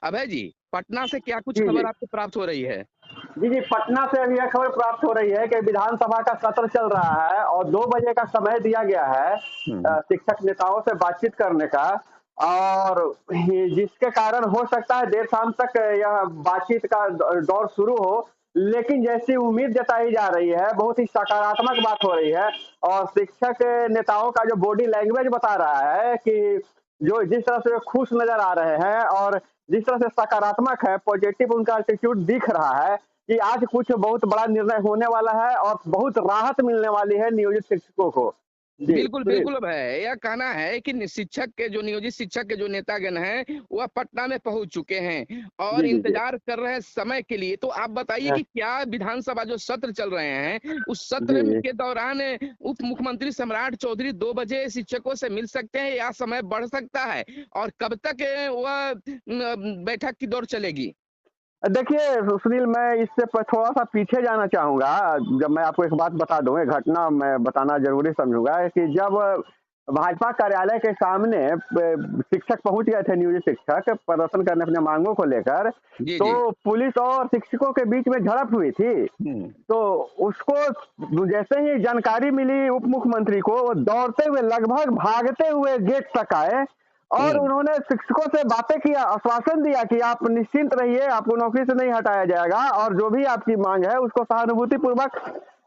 अभय जी, पटना से क्या कुछ जी, खबर जी। आपको प्राप्त हो रही है? जी, जी, पटना से अभी यह खबर प्राप्त हो रही है कि विधानसभा का सत्र चल रहा है और 2 बजे का समय दिया गया है हुँ। शिक्षक नेताओं से बातचीत करने का और जिसके कारण हो सकता है देर शाम तक यह बातचीत का दौर शुरू हो। लेकिन जैसी उम्मीद जताई जा रही है, बहुत ही सकारात्मक बात हो रही है और शिक्षक नेताओं का जो बॉडी लैंग्वेज बता रहा है कि जो जिस तरह से वे खुश नज़र आ रहे हैं और जिस तरह से सकारात्मक है, पॉजिटिव उनका एटीट्यूड दिख रहा है कि आज कुछ बहुत बड़ा निर्णय होने वाला है और बहुत राहत मिलने वाली है नियोजित शिक्षकों को। जी, बिल्कुल, सुनील। बिल्कुल अभय, यह कहना है कि शिक्षक के जो नियोजित शिक्षक के जो नेतागण हैं, वह पटना में पहुँच चुके हैं और जी, जी, जी। इंतज़ार कर रहे हैं समय के लिए। तो आप बताइए अ, कि क्या विधानसभा जो सत्र चल रहे हैं, उस जी, सत्र जी। के दौरान उप मुख्यमंत्री सम्राट चौधरी 2 बजे शिक्षकों से मिल सकते हैं या समय बढ़ सकता है? और कब तक वह बैठक की दौर चलेगी? देखिए सुनील, मैं इससे थोड़ा-सा पीछे जाना चाहूँगा। जब मैं आपको एक बात बता दूँ, एक घटना मैं बताना ज़रूरी समझूँगा कि जब भाजपा कार्यालय के सामने शिक्षक पहुँच गए थे, नियोजित शिक्षक प्रदर्शन करने अपने माँगों को लेकर, जी, जी। तो पुलिस और शिक्षकों के बीच में झड़प हुई थी। हुँ, तो उसको जैसे ही जानकारी मिली उप मुख्यमंत्री को, वो दौड़ते हुए लगभग भागते हुए गेट तक आए और हुँ, उन्होंने शिक्षकों से बातें किया, आश्वासन दिया कि आप निश्चिंत रहिए, आपको नौकरी से नहीं हटाया जाएगा और जो भी आपकी मांग है उसको सहानुभूतिपूर्वक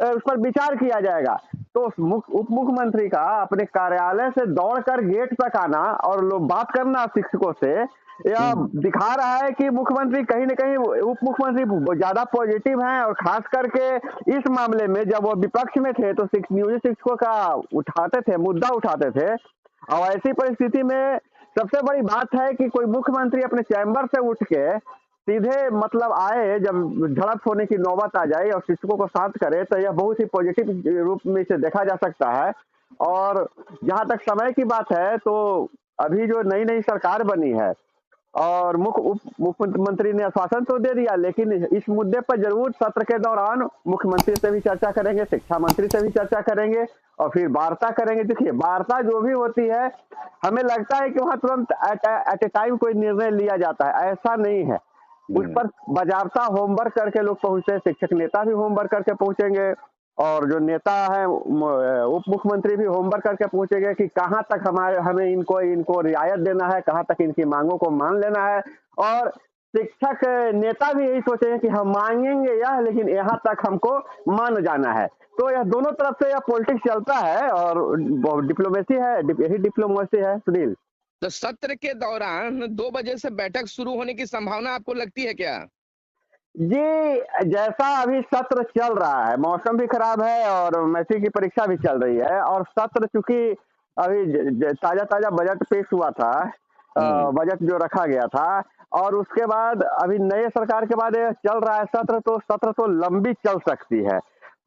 उस पर विचार किया जाएगा। तो उप मुख्यमंत्री का अपने कार्यालय से दौड़कर गेट तक आना और लोग बात करना शिक्षकों से, यह हुँ। दिखा रहा है कि मुख्यमंत्री कहीं न कहीं उप मुख्यमंत्री ज़्यादा पॉजिटिव हैं और ख़ास करके इस मामले में जब वो विपक्ष में थे तो नियोजित शिक्षकों का उठाते थे, मुद्दा उठाते थे। और ऐसी परिस्थिति में सबसे बड़ी बात है कि कोई मुख्यमंत्री अपने चैम्बर से उठ के सीधे मतलब आए, जब झड़प होने की नौबत आ जाए और शिक्षकों को शांत करे, तो यह बहुत ही पॉजिटिव रूप में इसे देखा जा सकता है। और जहाँ तक समय की बात है, तो अभी जो नई-नई सरकार बनी है और उप मुख्यमंत्री ने आश्वासन तो दे दिया, लेकिन इस मुद्दे पर ज़रूर सत्र के दौरान मुख्यमंत्री से भी चर्चा करेंगे, शिक्षा मंत्री से भी चर्चा करेंगे और फिर वार्ता करेंगे। देखिए, वार्ता जो भी होती है, हमें लगता है कि वहाँ तुरंत एट ए टाइम कोई निर्णय लिया जाता है, ऐसा नहीं है। उस हुँ। पर बाज़ाब्ता होमवर्क करके लोग पहुँचते हैं, शिक्षक नेता भी होमवर्क करके पहुँचेंगे और जो नेता हैं उप मुख्यमंत्री भी होमवर्क करके पहुँचेंगे कि कहाँ तक हमें इनको इनको रियायत देना है, कहाँ तक इनकी माँगों को मान लेना है और शिक्षक नेता भी यही सोचेंगे कि हम माँगेंगे यह, लेकिन यहाँ तक हमको मान जाना है। तो यह दोनों तरफ से यह पॉलिटिक्स चलता है और डिप्लोमेसी है, यही डिप्लोमेसी है सुनील। तो सत्र के दौरान 2 बजे से बैठक शुरू होने की संभावना आपको लगती है क्या? जी, जैसा अभी सत्र चल रहा है, मौसम भी खराब है और मैट्रिक की परीक्षा भी चल रही है और सत्र चूँकि अभी ताज़ा-ताज़ा बजट पेश हुआ था, हुँ। बजट जो रखा गया था और उसके बाद अभी नए सरकार के बाद ये चल रहा है सत्र तो लंबी चल सकती है।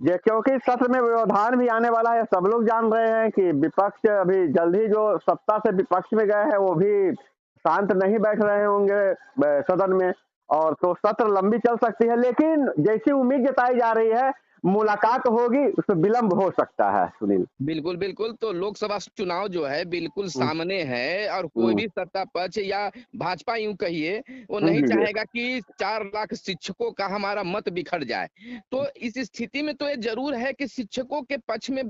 ये क्योंकि सत्र में व्यवधान भी आने वाला है, सब लोग जान रहे हैं कि विपक्ष अभी जल्द ही जो सत्ता से विपक्ष में गए हैं, वो भी शांत नहीं बैठ रहे होंगे सदन में। और तो सत्र लंबी चल सकती है, लेकिन जैसी उम्मीद जताई जा रही है, मुलाकात होगी, उसमें विलंब हो सकता है, सुनील। बिल्कुल, बिल्कुल। तो लोकसभा चुनाव जो है बिल्कुल हुँ, सामने है और कोई हुँ। भी सत्ता पक्ष या भाजपा यूँ कहिए, वो नहीं जी, जी। चाहेगा कि 4 लाख शिक्षकों का हमारा मत बिखर जाए। तो इस स्थिति में तो ये ज़रूर है कि शिक्षकों के पक्ष में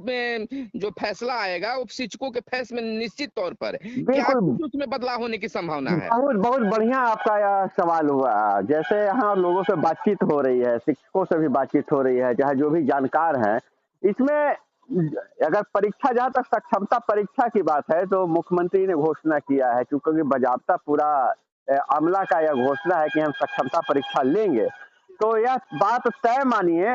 जो फैसला आएगा, वो शिक्षकों के पक्ष में निश्चित तौर पर। क्या बिल्कुल, कुछ उसमें बदलाव होने की संभावना है? बहुत बहुत बढ़िया आपका यह सवाल हुआ। जैसे यहाँ लोगों से बातचीत हो रही है, शिक्षकों से भी बातचीत हो रही है, चाहे जो भी जानकार हैं। इसमें अगर परीक्षा, जहाँ तक सक्षमता परीक्षा की बात है, तो मुख्यमंत्री ने घोषणा किया है, चूँकि बाज़ाब्ता पूरा अमला का यह घोषणा है कि हम सक्षमता परीक्षा लेंगे। तो यह बात तय मानिए,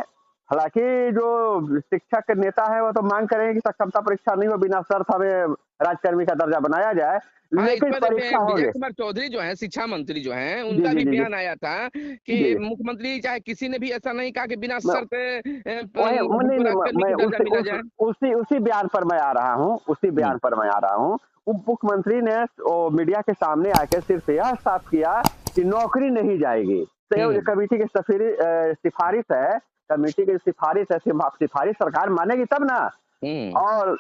हालाँकि जो शिक्षक नेता है, वो तो माँग करेंगे कि सक्षमता परीक्षा नहीं हो, बिना शर्त हमें राज्यकर्मी का दर्जा बनाया जाए, हाँ, इस लेकिन पर परीक्षा विजय होगी। कुमार चौधरी जो हैं, शिक्षा मंत्री जो हैं, जी, उनका जी, भी जी, जी। बयान आया था कि जी, मुख्यमंत्री चाहे किसी ने भी ऐसा नहीं कहा कि बिना मैं शर्त वही नहीं, हमको नहीं, राज्यकर्मी मैं की दर्जा मिला जाए। उसी उसी बयान पर मैं आ रहा हूँ, उसी हुँ, बयान पर मैं आ रहा हूँ। उप मुख्यमंत्री ने मीडिया के सामने आके सिर्फ यह साफ किया कि नौकरी नहीं जाएगी। तो ये हुँ, कमेटी की सिफारिश है, कमेटी की सिफारिश है, सिफारिश सरकार मानेगी तब ना। हुँ, और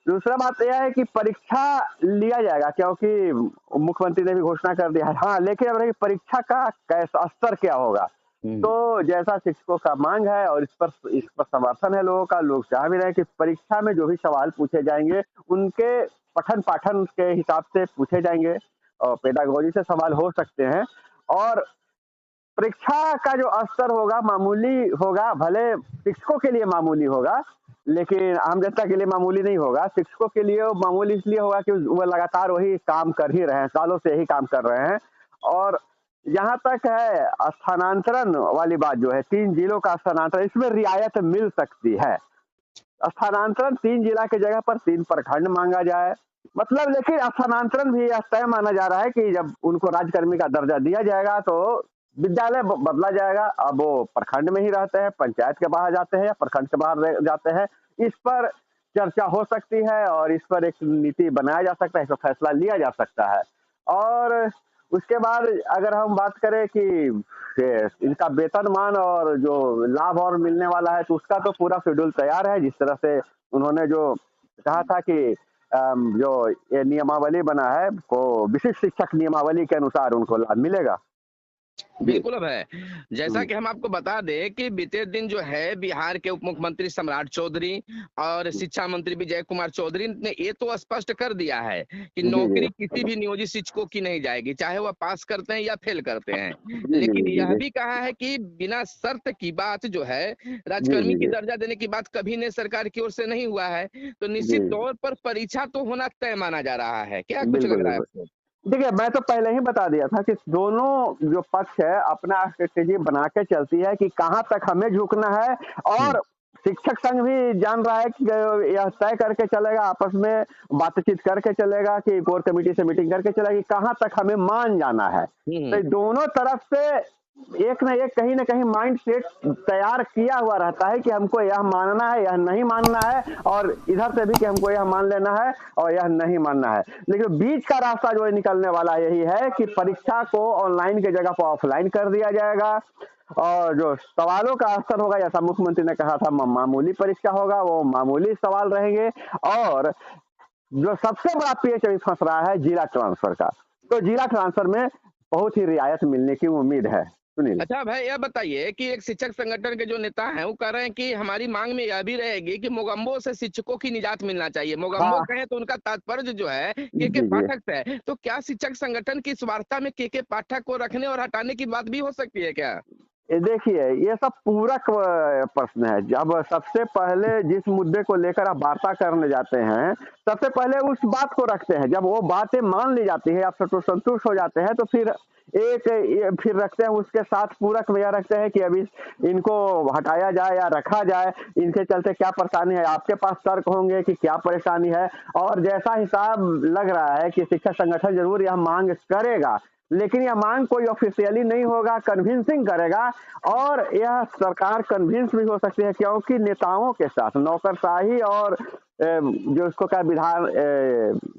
दूसरा बात यह है कि परीक्षा लिया जाएगा, क्योंकि मुख्यमंत्री ने भी घोषणा कर दिया है। हाँ, लेकिन अब रही परीक्षा का कैसा स्तर क्या होगा। हम्म। तो जैसा शिक्षकों का मांग है और इस पर समर्थन है लोगों का, लोग चाह भी रहे हैं कि परीक्षा में जो भी सवाल पूछे जाएंगे उनके पठन पाठन के हिसाब से पूछे जाएंगे और पेडागोजी से सवाल हो सकते हैं। और परीक्षा का जो स्तर होगा मामूली होगा, भले शिक्षकों के लिए मामूली होगा, लेकिन आम जनता के लिए मामूली नहीं होगा। शिक्षकों के लिए वो मामूली इसलिए होगा कि वो लगातार वही काम कर ही रहे हैं, सालों से यही काम कर रहे हैं। और जहाँ तक है स्थानांतरण वाली बात जो है, 3 जिलों का स्थानांतरण, इसमें रियायत मिल सकती है। स्थानांतरण 3 जिला की जगह पर 3 प्रखंड मांगा जाए, मतलब। लेकिन स्थानांतरण भी यह तय माना जा रहा है कि जब उनको राज्यकर्मी का दर्जा दिया जाएगा तो विद्यालय बदला जाएगा। अब वो प्रखंड में ही रहते हैं, पंचायत के बाहर जाते हैं या प्रखंड के बाहर जाते हैं, इस पर चर्चा हो सकती है और इस पर एक नीति बनाया जा सकता है, इस पर फैसला लिया जा सकता है। और उसके बाद अगर हम बात करें कि इनका वेतनमान और जो लाभ और मिलने वाला है, तो उसका तो पूरा शेड्यूल तैयार है। जिस तरह से उन्होंने जो कहा था कि जो ये नियमावली बना है, को विशिष्ट शिक्षक नियमावली के अनुसार उनको लाभ मिलेगा। जी। बिल्कुल अब है। जैसा कि हम आपको बता दें कि बीते दिन जो है बिहार के उप मुख्यमंत्री सम्राट चौधरी और शिक्षा मंत्री विजय कुमार चौधरी ने ये तो स्पष्ट कर दिया है कि जी, जी। नौकरी किसी भी नियोजित शिक्षकों की नहीं जाएगी, चाहे वह पास करते हैं या फेल करते हैं। जी, जी, लेकिन जी, जी, यह जी। भी कहा है कि बिना शर्त की बात जो है, जी, राजकर्मी जी, की जी। दर्जा देने की बात कभी ने सरकार की ओर से नहीं हुआ है। तो जी। निश्चित तौर पर परीक्षा तो होना तय माना जा रहा है। क्या कुछ बिल्कुल, लग रहा है बिल्कुल। आपको? देखिए, मैं तो पहले ही बता दिया था कि दोनों जो पक्ष है अपना स्ट्रेटेजी बना के चलती है कि कहाँ तक हमें झुकना है। हम्म। और शिक्षक संघ भी जान रहा है कि यह तय करके चलेगा, आपस में बातचीत करके चलेगा कि कोर कमेटी से मीटिंग करके चलेगा कि कहाँ तक हमें मान जाना है। तो हम्म। दोनों तरफ से एक न एक कहीं न कहीं माइंड सेट तैयार किया हुआ रहता है कि हमको यह मानना है, यह नहीं मानना है, और इधर से भी कि हमको यह मान लेना है और यह नहीं मानना है। लेकिन बीच का रास्ता जो है निकलने वाला यही है कि परीक्षा को ऑनलाइन की जगह पर ऑफलाइन कर दिया जाएगा। और जो सवालों का स्तर होगा, जैसा मुख्यमंत्री ने कहा था, मामूली परीक्षा होगा, वो मामूली सवाल रहेंगे। और जो सबसे बड़ा पेच अभी फंस रहा है जिला ट्रांसफर का, तो जिला ट्रांसफर में बहुत ही रियायत मिलने की उम्मीद है। सुनील। अच्छा भाई, यह बताइए कि एक शिक्षक संगठन के जो नेता हैं वो कह रहे हैं कि हमारी मांग में यह भी रहेगी कि मोगम्बो से शिक्षकों की निजात मिलना चाहिए। मोगम्बो हाँ। कहें तो उनका तात्पर्य जो है के जी, जी। पाठक से है। तो क्या शिक्षक संगठन की इस वार्ता में के पाठक को रखने और हटाने की बात भी हो सकती है क्या? ये देखिए, ये सब पूरक प्रश्न है। जब सबसे पहले जिस मुद्दे को लेकर आप वार्ता करने जाते हैं, सबसे पहले उस बात को रखते हैं। जब वो बातें मान ली जाती है, आप संतुष्ट हो जाते हैं, तो फिर फिर रखते हैं उसके साथ पूरक में यह रखते हैं कि अभी इनको हटाया जाए या रखा जाए, इनके चलते क्या परेशानी है। आपके पास तर्क होंगे कि क्या परेशानी है। और जैसा हिसाब लग रहा है कि शिक्षक संगठन जरूर यह मांग करेगा, लेकिन यह मांग कोई ऑफिशियली नहीं होगा, कन्विंसिंग करेगा। और यह सरकार कन्विंस भी हो सकती है, क्योंकि नेताओं के साथ नौकरशाही और जो इसको क्या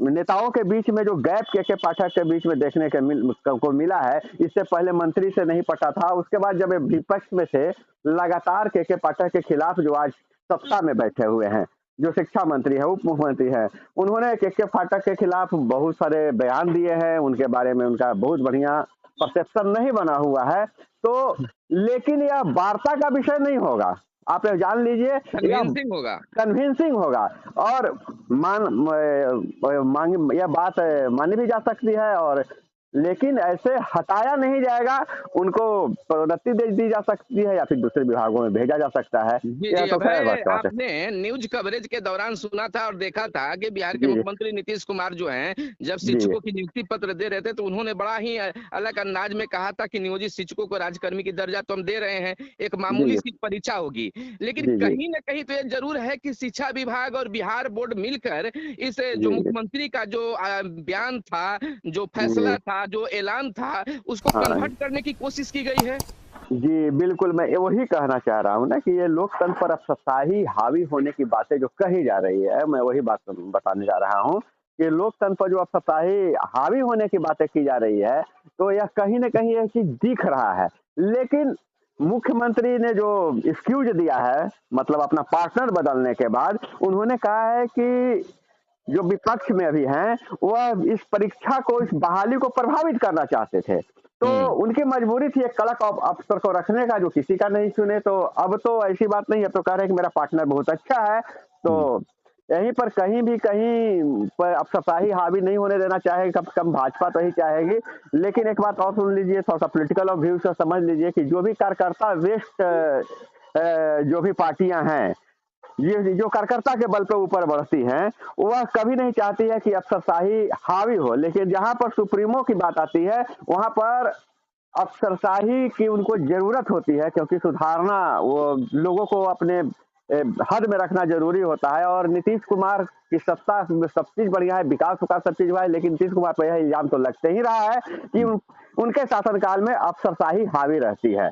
नेताओं के बीच में जो गैप के पाठक के बीच में देखने को मिला है, इससे पहले मंत्री से नहीं पटा था। उसके बाद जब विपक्ष में थे, लगातार के पाठक के खिलाफ जो आज सत्ता में बैठे हुए हैं, जो शिक्षा मंत्री है, उप मुख्यमंत्री है, उन्होंने के फाटक के खिलाफ बहुत सारे बयान दिए हैं। उनके बारे में उनका बहुत बढ़िया परसेप्शन नहीं बना हुआ है। तो लेकिन यह वार्ता का विषय नहीं होगा, आप यह जान लीजिए। यह कन्विंसिंग होगा। कन्विंसिंग होगा। और मांग यह बात मानी भी जा सकती है। और लेकिन ऐसे हटाया नहीं जाएगा, उनको प्रोन्नति दे दी जा सकती है या फिर दूसरे विभागों में भेजा जा सकता है। जी यह जी, तो खैर अभय, बात है। आपने न्यूज कवरेज के दौरान सुना था और देखा था कि बिहार के जी, जी। मुख्यमंत्री नीतीश कुमार जो हैं, जब जी, जी। शिक्षकों की नियुक्ति पत्र दे रहे थे तो उन्होंने बड़ा ही अलग अंदाज में कहा था कि नियोजित शिक्षकों को राजकर्मी की दर्जा तो हम दे रहे हैं, एक जी, मामूली जी। सी परीक्षा होगी। लेकिन जी, जी। कहीं ना कहीं तो ये जरूर है कि शिक्षा विभाग और बिहार बोर्ड मिलकर इस जो जी, जी। मुख्यमंत्री का जो बयान था, जो जी। फैसला था, जो ऐलान था, उसको हाँ। कन्वर्ट करने की कोशिश की गई है। जी, बिल्कुल, मैं वही कहना चाह रहा हूँ ना कि ये लोकतंत्र पर अफ़साही हावी होने की बातें जो कही जा रही है, मैं वही बात बताने जा रहा हूँ कि लोकतंत्र पर जो अफ़साही हावी होने की बातें की जा रही है, तो यह कहीं न कहीं ये चीज़ दिख रहा है। लेकिन मुख्यमंत्री ने जो एक्सक्यूज़ दिया है, मतलब अपना पार्टनर बदलने के बाद, उन्होंने कहा है कि जो विपक्ष में अभी हैं वह इस परीक्षा को, इस बहाली को प्रभावित करना चाहते थे। तो उनकी मजबूरी थी एक कड़क अफसर को रखने का जो किसी का नहीं सुने। तो अब तो ऐसी बात नहीं है, तो कह रहे हैं कि मेरा पार्टनर बहुत अच्छा है। तो यहीं पर कहीं भी कहीं पर अफसरशाही हावी नहीं होने देना चाहेगी, कम से कम भाजपा तो ही चाहेगी। लेकिन एक बात और सुन लीजिए, थोड़ा सा पॉलिटिकल व्यू से समझ लीजिए कि जो भी कार्यकर्ता वेस्ट जो भी पार्टियां हैं, ये जो कार्यकर्ता के बल पर ऊपर बढ़ती हैं, वह कभी नहीं चाहती है कि अफसरशाही हावी हो। लेकिन जहां पर सुप्रीमो की बात आती है वहां पर अफसरशाही की उनको जरूरत होती है, क्योंकि सुधारना, वो लोगों को अपने हद में रखना जरूरी होता है। और नीतीश कुमार की सत्ता में सब चीज बढ़िया है, विकास विकास सब चीज हुआ है, लेकिन नीतीश कुमार पर यह इल्जाम तो लगते ही रहा है कि उनके शासनकाल में अफसरशाही हावी रहती है।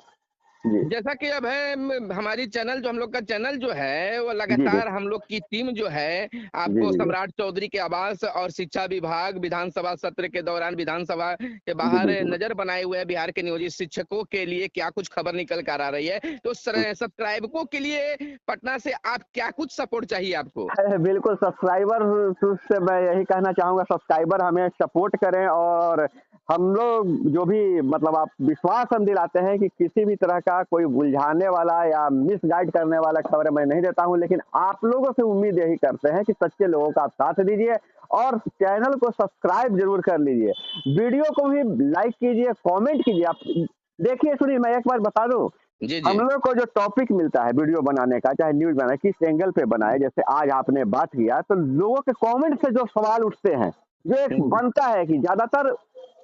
जी जैसा कि अब है हमारी चैनल, जो हम लोग का चैनल जो है वो जी लगातार हम लोग की टीम जो है जी आपको जी सम्राट चौधरी के आवास और शिक्षा विभाग विधानसभा सत्र के दौरान विधानसभा के जी बाहर बिल्कुल। नजर बनाए हुए है बिहार के नियोजित शिक्षकों के लिए क्या कुछ खबर निकल कर आ रही है। तो सब्सक्राइबरों के लिए पटना से आप क्या कुछ सपोर्ट चाहिए आपको? बिल्कुल, सब्सक्राइबर से मैं यही कहना चाहूँगा, सब्सक्राइबर हमें सपोर्ट करें। और हम लोग जो भी मतलब आप विश्वास हम दिलाते हैं कि किसी भी तरह का कोई उलझाने वाला या मिसगाइड करने वाला खबर मैं नहीं देता हूँ। लेकिन आप लोगों से उम्मीद यही करते हैं कि सच्चे लोगों का आप साथ दीजिए और चैनल को सब्सक्राइब जरूर कर लीजिए। वीडियो को भी लाइक कीजिए, कमेंट कीजिए। आप देखिए, सुनिए, मैं एक बार बता दूँ, जी हम जी लोग को जो टॉपिक मिलता है वीडियो बनाने का, चाहे न्यूज़ बनाए, किस एंगल पे बनाए, जैसे आज आपने बात किया, तो लोगों के कमेंट से जो सवाल उठते हैं, जो एक बनता है कि ज्यादातर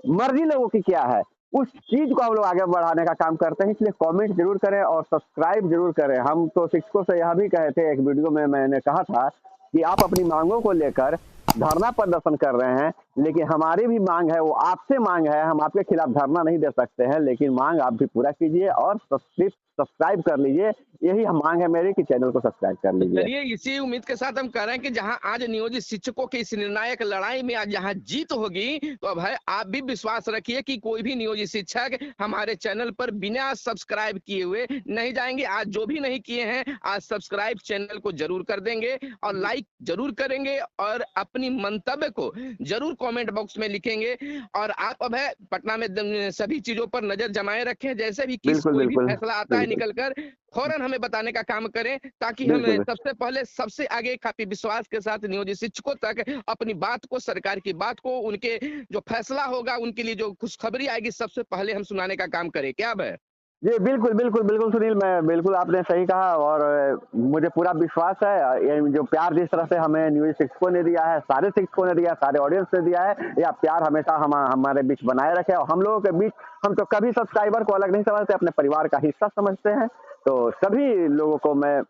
मर्जी लोगों की क्या है, उस चीज को हम लोग आगे बढ़ाने का काम करते हैं। इसलिए कमेंट जरूर करें और सब्सक्राइब जरूर करें। हम तो शिक्षकों से यह भी कहे थे, एक वीडियो में मैंने कहा था कि आप अपनी मांगों को लेकर धरना प्रदर्शन कर रहे हैं, लेकिन हमारी भी मांग है, वो आपसे मांग है। हम आपके खिलाफ धरना नहीं दे सकते हैं, लेकिन मांग आप भी पूरा कीजिए और सब्सक्राइब कर लीजिए। यही हम मांग है मेरी कि चैनल को सब्सक्राइब कर तो लीजिए। चलिए, इसी उम्मीद के साथ हम कह रहे हैं कि जहां आज नियोजित शिक्षकों की इस निर्णायक लड़ाई में आज जहां जीत होगी, तो अब है आप भी विश्वास रखिए कि कोई भी नियोजित शिक्षक हमारे चैनल पर बिना सब्सक्राइब किए हुए नहीं जाएंगे। आज जो भी नहीं किए हैं, आज सब्सक्राइब चैनल को जरूर कर देंगे और लाइक जरूर करेंगे और अपनी मंतव्य को जरूर कमेंट बॉक्स में लिखेंगे। और आप अब है पटना में सभी चीजों पर नजर जमाए रखें। जैसे भी बिल्कुल कोई भी बिल्कुल फैसला आता है बिल्कुल निकल कर, फौरन हमें बताने का काम करें, ताकि हम बिल्कुल सबसे पहले सबसे आगे काफी विश्वास के साथ नियोजित शिक्षकों तक अपनी बात को, सरकार की बात को, उनके जो फैसला होगा उनके लिए जो खुशखबरी आएगी, सबसे पहले हम सुनाने का काम करें। क्या है? जी बिल्कुल बिल्कुल बिल्कुल सुनील, मैं बिल्कुल, आपने सही कहा। और मुझे पूरा विश्वास है, ये जो प्यार जिस तरह से हमें न्यूज शिक्षकों ने दिया है, सारे शिक्षकों ने दिया, सारे ऑडियंस ने दिया है, यह प्यार हमेशा हमारे बीच बनाए रखे। और हम लोगों के बीच हम तो कभी सब्सक्राइबर को अलग नहीं समझते, अपने परिवार का हिस्सा समझते हैं। तो सभी लोगों को मैं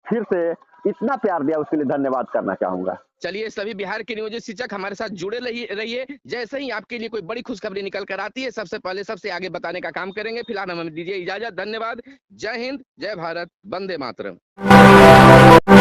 फिर से इतना प्यार दिया उसके लिए धन्यवाद करना चाहूंगा। चलिए, सभी बिहार के नियोजित शिक्षक हमारे साथ जुड़े रहिए। जैसे ही आपके लिए कोई बड़ी खुशखबरी निकल कर आती है, सबसे पहले सबसे आगे बताने का काम करेंगे। फिलहाल हमें दीजिए इजाजत। धन्यवाद। जय हिंद, जय भारत, वंदे मातरम।